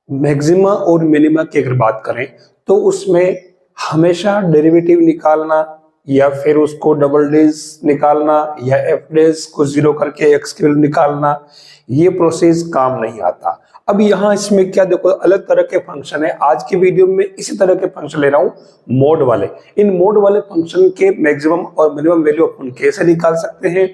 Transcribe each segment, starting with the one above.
Maxima और minima की अगर बात करें तो उसमें हमेशा डेरिवेटिव निकालना या फिर उसको डबल डेज निकालना या एफ डेज को जीरो करके एक्स की वैल्यू निकालना, ये प्रोसेस काम नहीं आता। अब यहाँ इसमें क्या देखो, अलग तरह के फंक्शन है। आज की वीडियो में इसी तरह के फंक्शन ले रहा हूं, मोड वाले। इन मोड वाले फंक्शन के मैक्सिमम और मिनिमम वैल्यू अपन कैसे निकाल सकते हैं,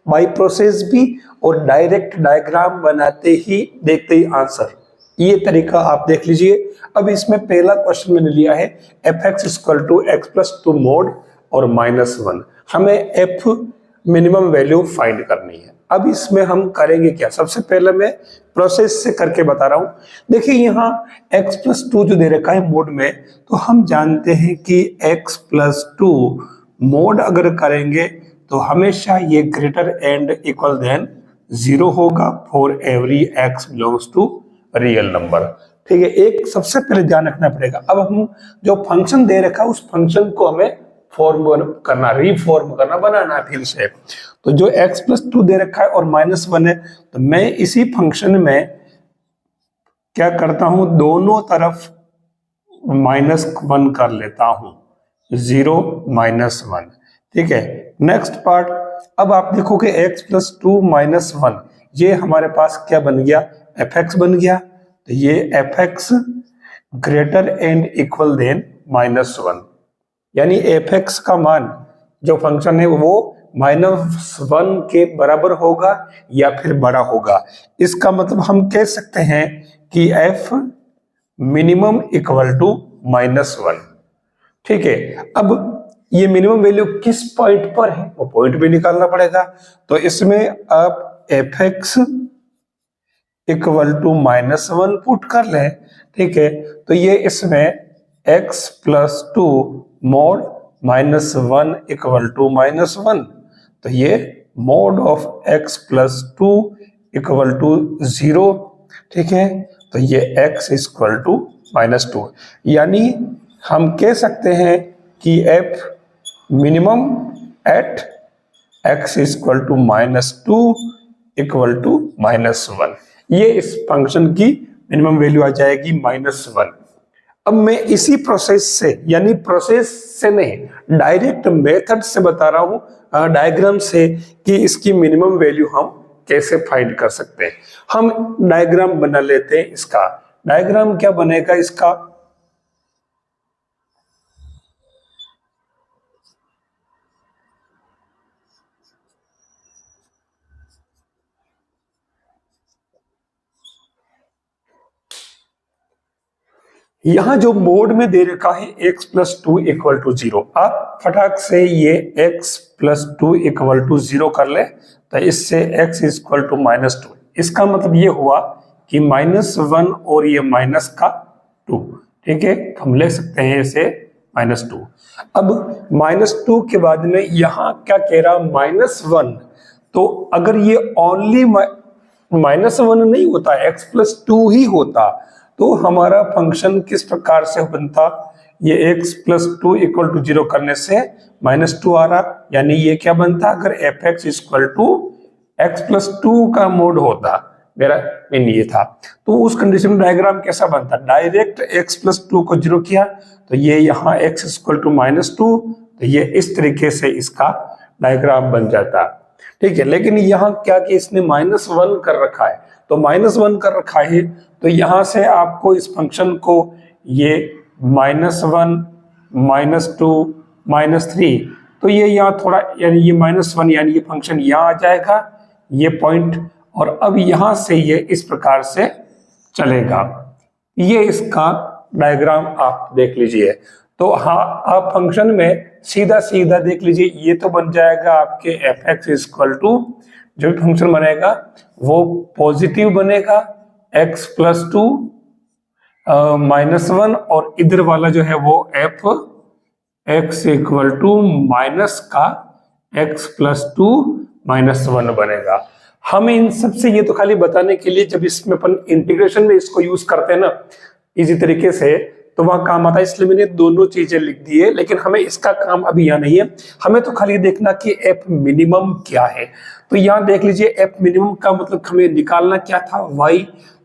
बाई प्रोसेस भी और डायरेक्ट डायग्राम बनाते ही देखते ही आंसर, ये तरीका आप देख लीजिए। अब इसमें पहला क्वेश्चन मैंने लिया है F X equal to X plus two mod और -1। हमें एफ मिनिमम वैल्यू फाइंड करनी है। अब इसमें हम करेंगे क्या, सबसे पहले मैं प्रोसेस से करके बता रहा हूं। देखिए यहाँ x प्लस टू जो दे रखा है मोड में, तो हम जानते हैं कि x प्लस टू मोड अगर करेंगे तो हमेशा ये ग्रेटर एंड इक्वल देन 0 होगा for every x belongs to real number. ठीक है, एक सबसे पहले ध्यान रखना पड़ेगा। अब हम जो फंक्शन दे रखा है उस फंक्शन को हमें फॉर्म करना, रिफॉर्म करना, बनाना फिर से। तो जो x प्लस टू दे रखा है और -1 है, तो मैं इसी फंक्शन में क्या करता हूं, दोनों तरफ -1 कर लेता हूं, 0 -1। ठीक है, नेक्स्ट पार्ट। अब आप देखोगे x प्लस टू -1, ये हमारे पास क्या बन गया, fx बन गया। तो ये fx greater and equal than -1, यानी fx का मान जो फंक्शन है वो -1 के बराबर होगा या फिर बड़ा होगा। इसका मतलब हम कह सकते हैं कि f मिनिमम इक्वल टू -1। ठीक है, अब ये मिनिमम वैल्यू किस पॉइंट पर है वो पॉइंट भी निकालना पड़ेगा। तो इसमें आप fx इक्वल टू -1 पुट कर लें। ठीक है, तो ये इसमें x plus two mod -1 equal to -1, तो ये mod of x plus two equal to 0। ठीक है, तो ये x इक्वल टू -2, यानी हम कह सकते हैं कि f minimum at x equal to -2 equal to -1। ये इस फंक्शन की मिनिमम वैल्यू आ जाएगी -1। अब मैं इसी प्रोसेस से, यानी प्रोसेस से नहीं डायरेक्ट मेथड से बता रहा हूं, डायग्राम से, कि इसकी मिनिमम वैल्यू हम कैसे फाइंड कर सकते हैं। हम डायग्राम बना लेते हैं। इसका डायग्राम क्या बनेगा, इसका यहां जो मोड में दे रखा है x plus two equal to 0, आप फटाक से ये x plus two equal to 0 कर ले, तो इससे x इक्वल टू -2। इसका मतलब ये हुआ कि -1 और ये माइनस का 2। ठीक है, हम ले सकते हैं इसे -2। अब -2 के बाद में यहां क्या कह रहा, -1। तो अगर ये ओनली -1 नहीं होता, x प्लस टू ही होता, तो हमारा फंक्शन किस प्रकार से बनता, ये x plus two equal to 0 करने से -2 आ रहा, यानी ये क्या बनता, अगर fx equal to x plus two का मोड होता, मेरा मीन ये था, तो उस कंडीशन में डायग्राम कैसा बनता, डायरेक्ट x प्लस टू को 0 किया, तो ये यहाँ x इक्वल टू -2, तो ये इस तरीके से इसका डायग्राम बन जाता। ठीक है, लेकिन यहाँ क्या कि इसने -1 कर रखा है, तो -1 कर रखा है, तो यहां से आपको इस फंक्शन को ये -1 -2 -3, तो ये यहाँ थोड़ा, यानी ये -1, यानी ये फंक्शन यहाँ आ जाएगा, ये पॉइंट, और अब यहां से ये इस प्रकार से चलेगा। ये इसका डायग्राम आप देख लीजिए। तो हाँ, आप फंक्शन में सीधा सीधा देख लीजिए, ये तो बन जाएगा आपके fx इक्वल टू, जो भी फंक्शन बनेगा वो पॉजिटिव बनेगा, x प्लस टू -1, और इधर वाला जो है वो f x equal to minus का x प्लस टू -1 बनेगा। हमें इन सबसे, ये तो खाली बताने के लिए, जब इसमें अपन इंटीग्रेशन में इसको यूज करते हैं ना इसी तरीके से, तो वहां काम आता है, इसलिए मैंने दोनों चीजें लिख दी है, लेकिन हमें इसका काम अभी यहाँ नहीं है। हमें तो खाली देखना कि f मिनिमम क्या है। तो यहाँ देख लीजिए, f मिनिमम का मतलब हमें निकालना क्या था, y,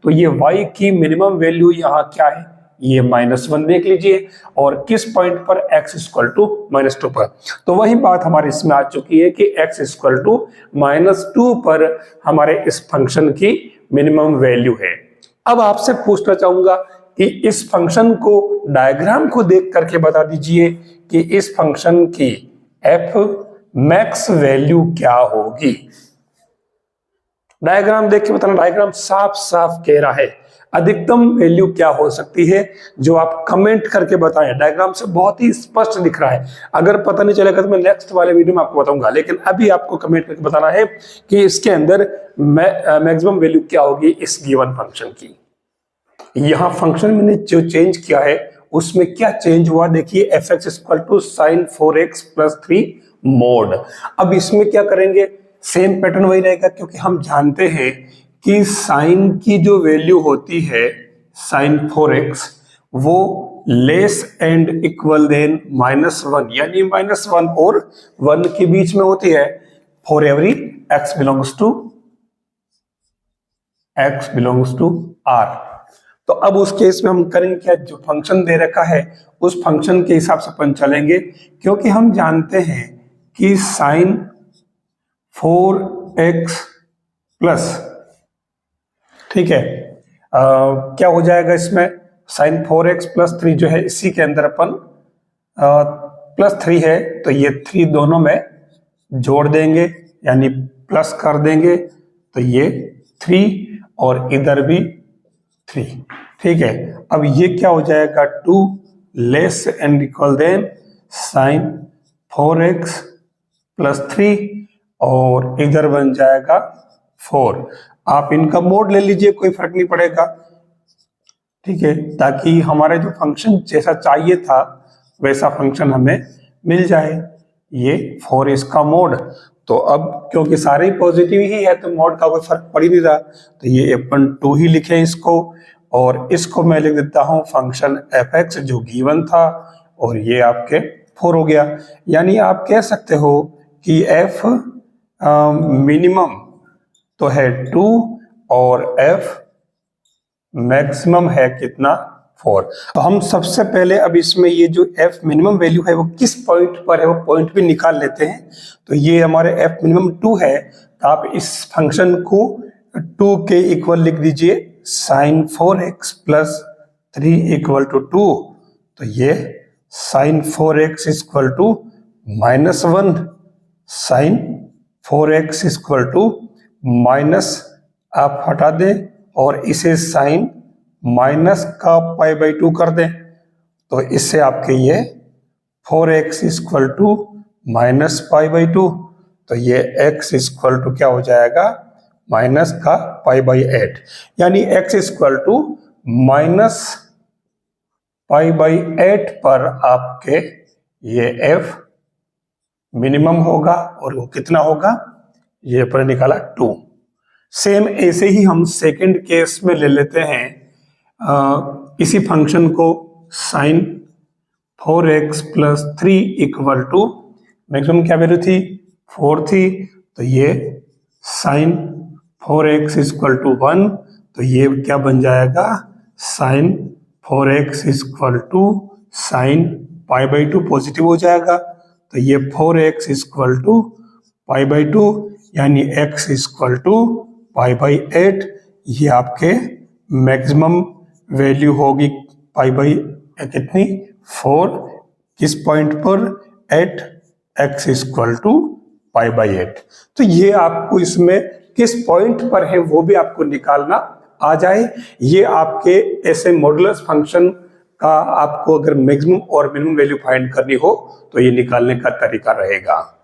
तो तो ये y की मिनिमम वैल्यू यहाँ क्या है, ये -1 देख लीजिए, और किस पॉइंट पर x इक्वल टू -2 पर। तो वही बात हमारे इसमें आ चुकी है कि x इक्वल टू -2 पर हमारे इस फंक्शन की मिनिमम वैल्यू है। अब आपसे पूछना चाहूंगा कि इस फंक्शन को डायग्राम को देख करके बता दीजिए कि इस फंक्शन की f मैक्स वैल्यू क्या होगी। डायग्राम देख के बताना, डायग्राम साफ साफ कह रहा है अधिकतम वैल्यू क्या हो सकती है, जो आप कमेंट करके बताएं। डायग्राम से बहुत ही स्पष्ट दिख रहा है, अगर पता नहीं चलेगा तो मैं नेक्स्ट वाले वीडियो में आपको बताऊंगा, लेकिन अभी आपको कमेंट करके बताना है कि इसके अंदर मैक्सिमम वैल्यू क्या होगी इस गिवन फंक्शन की। यहां फंक्शन मैंने जो चेंज किया है उसमें क्या चेंज हुआ देखिए, fx equal to sine 4x plus 3 mod. अब इसमें क्या करेंगे, सेम पैटर्न वही रहेगा, क्योंकि हम जानते हैं कि साइन की जो वैल्यू होती है साइन 4x वो लेस एंड इक्वल देन -1, यानी -1 और 1 के बीच में होती है for every x belongs to r। तो अब उस केस में हम करेंगे क्या, जो फंक्शन दे रखा है उस फंक्शन के हिसाब से अपन चलेंगे, क्योंकि हम जानते हैं कि साइन 4x प्लस, ठीक है, क्या हो जाएगा इसमें, साइन 4x प्लस 3 जो है इसी के अंदर अपन +3 है तो ये 3 दोनों में जोड़ देंगे यानी प्लस कर देंगे, तो ये 3 और इधर भी 3, ठीक है। अब ये क्या हो जाएगा, 2 less and equal than sine 4x plus 3 और इधर बन जाएगा 4। आप इनका मोड ले लीजिए, कोई फर्क नहीं पड़ेगा, ठीक है, ताकि हमारा जो फंक्शन जैसा चाहिए था वैसा फंक्शन हमें मिल जाए। ये 4 इसका मोड, तो अब क्योंकि सारे ही पॉजिटिव ही है तो मोड का कोई फर्क पड़ ही नहीं रहा, तो ये अपन 2 ही लिखे इसको, और इसको मैं लिख देता हूं फंक्शन fx जो गिवन था, और ये आपके 4 हो गया। यानी आप कह सकते हो कि f मिनिमम तो है 2 और f मैक्सिमम है कितना, 4। तो हम सबसे पहले अब इसमें ये जो f मिनिमम वैल्यू है वो किस पॉइंट पर है वो पॉइंट भी निकाल लेते हैं। तो ये हमारे f मिनिमम 2 है, तो आप इस फंक्शन को 2 के इक्वल लिख दीजिए, sign 4x plus 3 equal to 2। तो ये sine 4x equal to -1, sine 4x equal to minus, आप हटा दें और इसे साइन माइनस का π/2 कर दें, तो इससे आपके ये 4x इक्वल टू माइनस π/2, तो ये x इक्वल टू क्या हो जाएगा, माइनस का π/8, यानी x इक्वल टू माइनस π/8 पर आपके ये f मिनिमम होगा, और वो कितना होगा, ये पर निकाला 2। सेम ऐसे ही हम सेकंड केस में ले लेते हैं, इसी फंक्शन को sine 4x plus 3 equal to maximum क्या वैल्यू थी, 4 थी, तो ये साइन 4x इक्वल टू 1, तो ये क्या बन जाएगा, sine 4x equal to sine π/2 positive हो जाएगा, तो ये 4x इक्वल टू π/2 यानी x इक्वल टू π/8। ये आपके मैक्सिमम वैल्यू होगी कितनी, 4, किस पॉइंट पर, एट x इक्वल टू π/8। तो ये आपको इसमें किस पॉइंट पर है वो भी आपको निकालना आ जाए। ये आपके ऐसे मॉडुलस फंक्शन का आपको अगर मैक्सिमम और मिनिमम वैल्यू फाइंड करनी हो तो ये निकालने का तरीका रहेगा।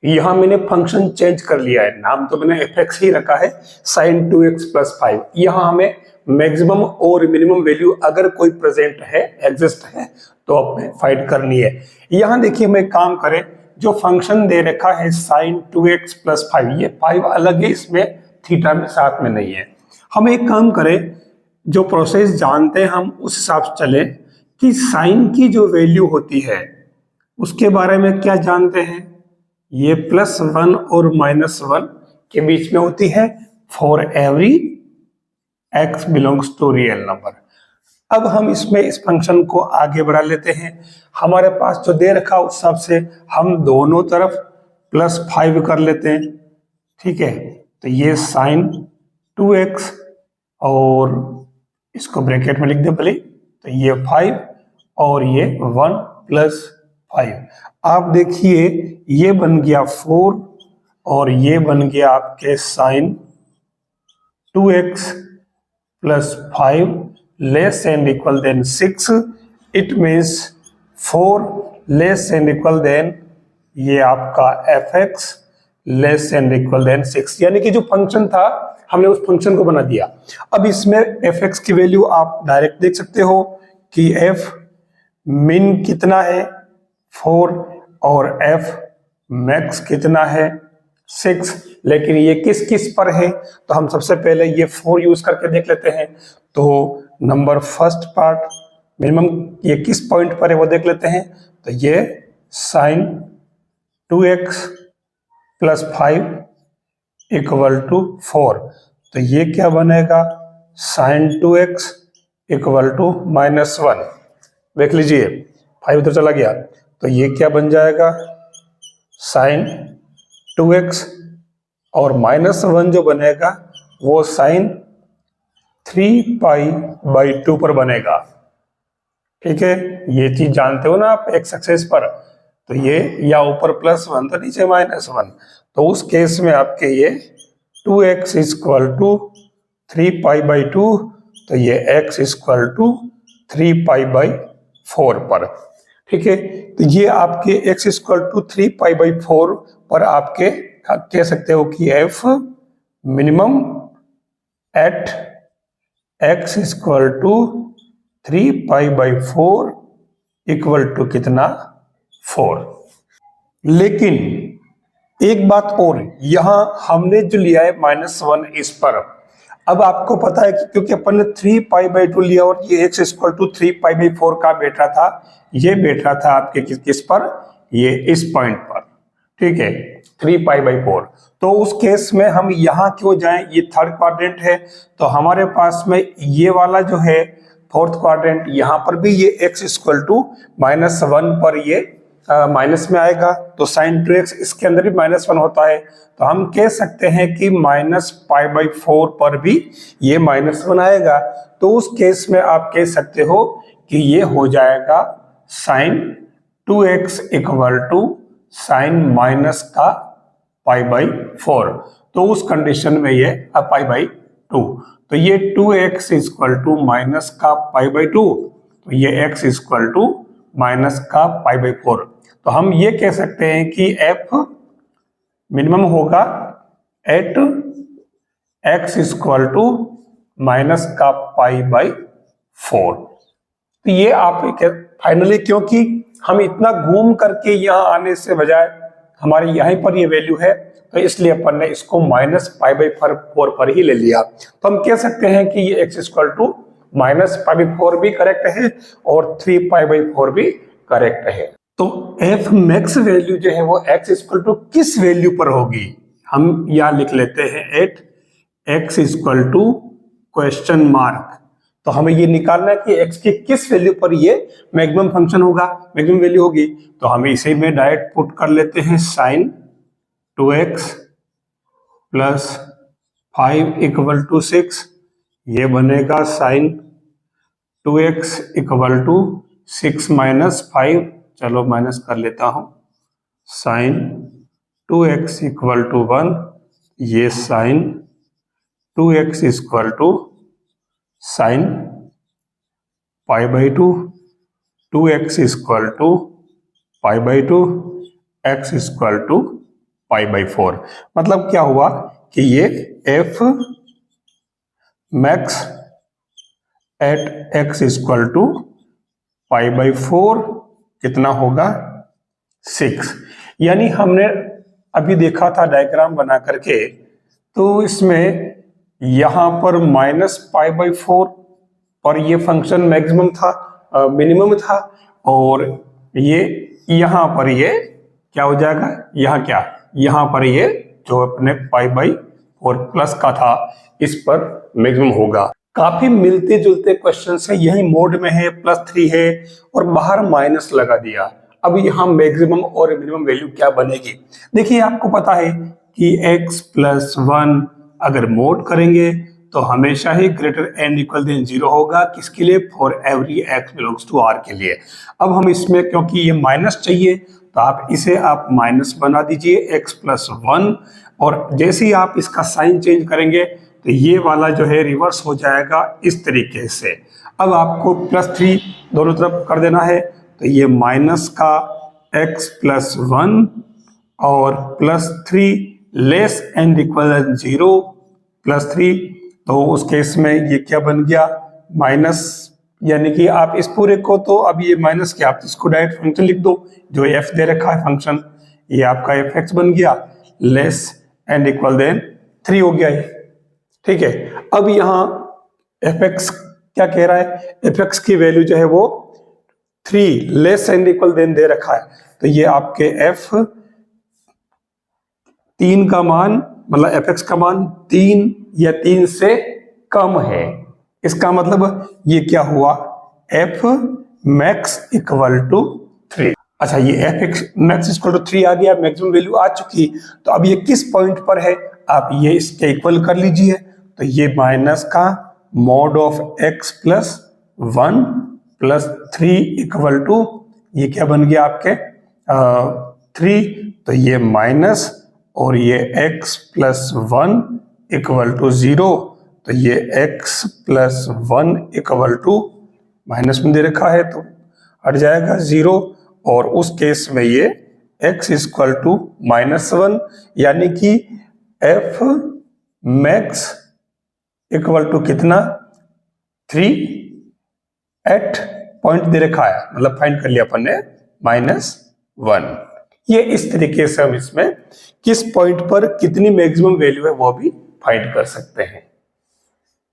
यहां मैंने फंक्शन चेंज कर लिया है, नाम तो मैंने fx ही रखा है, sin 2x प्लस 5। यहां हमें मैक्सिमम और मिनिमम वैल्यू अगर कोई प्रेजेंट है, एग्जिस्ट है, तो हमें फाइंड करनी है। यहां देखिए हम एक काम करें, जो फंक्शन दे रखा है sin 2x प्लस 5, ये 5 अलग है, इसमें थीटा में साथ में नहीं है। हम एक काम करें, जो प्रोसेस जानते हैं हम उस हिसाब से चले कि साइन की जो वैल्यू होती है उसके बारे में क्या जानते हैं, ये +1 और -1 के बीच में होती है for every x belongs to real number. अब हम इसमें इस फंक्शन को आगे बढ़ा लेते हैं। हमारे पास जो दे रखा उस हिसाब से हम दोनों तरफ +5 कर लेते हैं, ठीक है। तो ये sin 2x और इसको ब्रैकेट में लिख दे भले, तो ये 5 और ये 1 + 5। आप देखिए ये बन गया 4 और ये बन गया आपके sin 2x + 5 less and equal than 6। It means 4 less and equal than ये आपका fx less and equal than 6, यानी कि जो फंक्शन था हमने उस फंक्शन को बना दिया। अब इसमें fx की वैल्यू आप डायरेक्ट देख सकते हो कि f min कितना है 4 और f max कितना है 6, लेकिन ये किस किस पर है, तो हम सबसे पहले ये 4 यूज करके देख लेते हैं। तो नंबर फर्स्ट पार्ट मिनिमम ये किस पॉइंट पर है वो देख लेते हैं। तो ये sin 2x + 5 = 4, तो ये क्या बनेगा sin 2x = -1। देख लीजिए 5 इधर चला गया, तो ये क्या बन जाएगा sin 2x और -1 जो बनेगा वो sin 3π/2 पर बनेगा, ठीक है। ये चीज जानते हो ना आप x एक्सिस पर, तो ये या ऊपर +1 तो नीचे -1, तो उस केस में आपके ये 2x = 3π/2, तो ये x = 3π/4 पर, ठीक है। तो ये आपके x = 3π/4 पर आपके कह सकते हो कि f मिनिमम एट x = 3π/4 = कितना 4। लेकिन एक बात और, यहां हमने जो लिया है -1 इस पर, अब आपको पता है कि क्योंकि अपन ने 3π/2 लिया और ये x = 3π/4 का बैठ रहा था, ये बैठ रहा था आपके किस पर, ये इस पॉइंट पर, ठीक है 3π/4। तो उस केस में हम यहां क्यों जाएं, ये थर्ड क्वाड्रेंट है, तो हमारे पास में ये वाला जो है फोर्थ क्वाड्रेंट, यहां पर भी ये x = -1 पर ये माइनस में आएगा, तो sin 2x इसके अंदर भी -1 होता है, तो हम कह सकते हैं कि -π/4 पर भी ये -1 आएगा। तो उस केस में आप कह सकते हो कि ये हो जाएगा sin 2x = sin -π/4, तो उस कंडीशन में ये π/2, तो ये 2x = -π/2, तो ये x = -π/4। तो हम ये कह सकते हैं कि f मिनिमम होगा एट x = -π/4। तो ये आप फाइनली, क्योंकि हम इतना घूम करके यहाँ आने से बजाय हमारे यहीं पर ये वैल्यू है, तो इसलिए अपन ने इसको -π/4 पर ही ले लिया। तो हम कह सकते हैं कि ये x = -π/4 भी करेक्ट है और 3π/4 भी करेक्ट है। तो f मैक्स वैल्यू जो है वो x = किस वैल्यू पर होगी, हम यहां लिख लेते हैं एट x = ? तो हमें ये निकालना है कि x की किस वैल्यू पर ये मैक्सिमम फंक्शन होगा, मैक्सिमम वैल्यू होगी। तो हम इसे में डायरेक्ट पुट कर लेते हैं sin 2x + 5 = 6, ये बनेगा sin 2x = 6 - 5, चलो माइनस कर लेता हूं, sin 2x = 1, ये sin 2x = sin π/2, 2x = π/2, x = π/4। मतलब क्या हुआ कि ये f मैक्स एट x = π/4 कितना होगा 6। यानी हमने अभी देखा था डायग्राम बना करके, तो इसमें यहां पर -π/4 पर ये फंक्शन मैक्सिमम था, मिनिमम था, और ये यहां पर ये क्या हो जाएगा, यहां पर ये जो अपने π/4 प्लस का था इस पर मैक्सिमम होगा। काफी मिलते जुलते क्वेश्चन है, यही मोड में है, +3 है और बाहर माइनस लगा दिया। अब यहाँ मैक्सिमम और मिनिमम वैल्यू क्या बनेगी? देखिए आपको पता है कि x+1 अगर मोड करेंगे तो हमेशा ही ग्रेटर n इक्वल देन 0 होगा। किसके लिए? For every x belongs to r के लिए। अब हम इसमें क्योंकि ये माइनस चाहिए तो आप इसे माइनस बना दीजिए x+1, और जैसे ही आप इसका साइन चेंज करेंगे तो ये वाला जो है रिवर्स हो जाएगा इस तरीके से। अब आपको +3 दोनों तरफ कर देना है, तो ये माइनस का x+1 और +3 लेस एंड इक्वल 0 +3, तो उस केस में ये क्या बन गया? माइनस, यानी कि आप इस पूरे को, तो अब ये माइनस क्या, आप इसको डायरेक्ट फंक्शन लिख दो, जो f दे रखा है फंक्शन, ये आपका fx बन गया, लेस एंड इक्वल देन 3 हो गया ये। ठीक है, अब यहाँ fx क्या कह रहा है? fx की वैल्यू जो है वो 3 लेस एंड इक्वल देन दे रखा है, तो ये आपके f3 का मान, मतलब fx का मान 3 या 3 से कम है। इसका मतलब ये क्या हुआ? f max equal to 3। अच्छा, ये f max इक्वल टू 3 आ गया, मैक्सिमम वैल्यू आ चुकी। तो अब ये किस पॉइंट पर है, आप ये इसके इक्वल कर लीजिए। तो ये माइनस का mod of x+1 +3 equal to, ये क्या बन गया आपके 3, तो ये माइनस और ये x+1 इक्वल टू 0, तो ये x+1 इक्वल टू माइनस में दे रखा है तो हट जाएगा 0, और उस केस में ये x इक्वल टू -1, यानी कि f max इक्वल टू कितना? 3 एट पॉइंट दे रखा है, मतलब फाइंड कर लिया अपन ने -1। ये इस तरीके से हम इसमें किस पॉइंट पर कितनी मैक्सिमम वैल्यू है वो भी फाइंड कर सकते हैं।